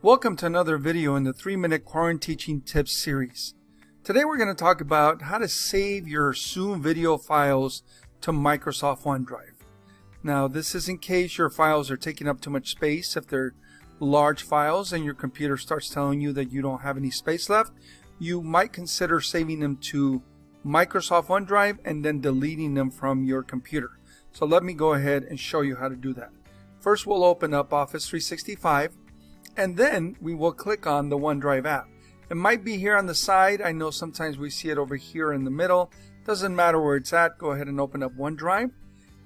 Welcome to another video in the 3-minute Quaranteaching tips series. Today we're going to talk about how to save your Zoom video files to Microsoft OneDrive. Now this is in case your files are taking up too much space. If they're large files and your computer starts telling you that you don't have any space left, you might consider saving them to Microsoft OneDrive and then deleting them from your computer. So let me go ahead and show you how to do that. First we'll open up Office 365. And then we will click on the OneDrive app. It might be here on the side. I know sometimes we see it over here in the middle. Doesn't matter where it's at. Go ahead and open up OneDrive.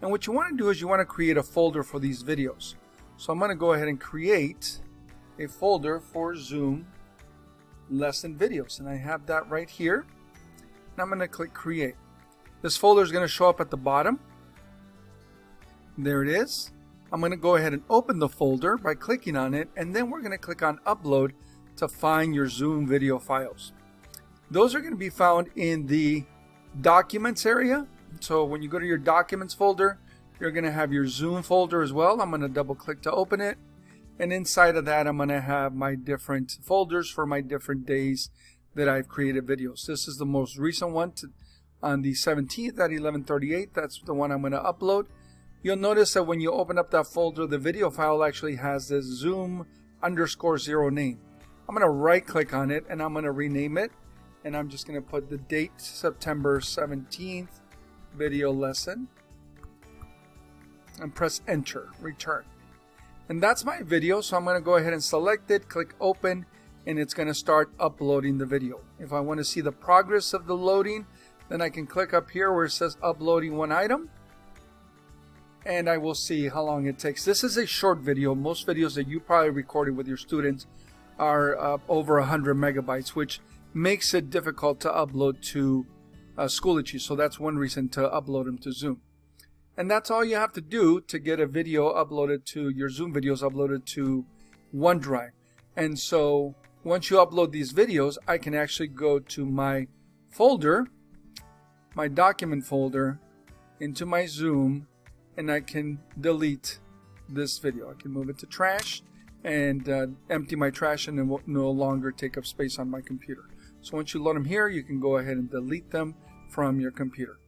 And what you want to do is you want to create a folder for these videos. So I'm going to go ahead and create a folder for Zoom lesson videos. And I have that right here. And I'm going to click Create. This folder is going to show up at the bottom. There it is. I'm going to go ahead and open the folder by clicking on it, and then we're going to click on Upload to find your Zoom video files. Those are going to be found in the Documents area. So when you go to your Documents folder, you're going to have your Zoom folder as well. I'm going to double click to open it, and inside of that I'm going to have my different folders for my different days that I've created videos. This is the most recent one on the 17th at 11:38. That's the one I'm going to upload. You'll notice that when you open up that folder, the video file actually has this Zoom_0 name. I'm going to right click on it and I'm going to rename it. And I'm just going to put the date, September 17th, video lesson. And press enter, return. And that's my video, so I'm going to go ahead and select it, click open, and it's going to start uploading the video. If I want to see the progress of the loading, then I can click up here where it says uploading one item. And I will see how long it takes. This is a short video. Most videos that you probably recorded with your students are over 100 megabytes, which makes it difficult to upload to Schoology. So that's one reason to upload them to Zoom. And that's all you have to do to get a video uploaded to your Zoom videos uploaded to OneDrive. And so once you upload these videos, I can actually go to my folder, my document folder, into my Zoom, and I can delete this video. I can move it to trash and empty my trash, and it will no longer take up space on my computer. So once you load them here, you can go ahead and delete them from your computer.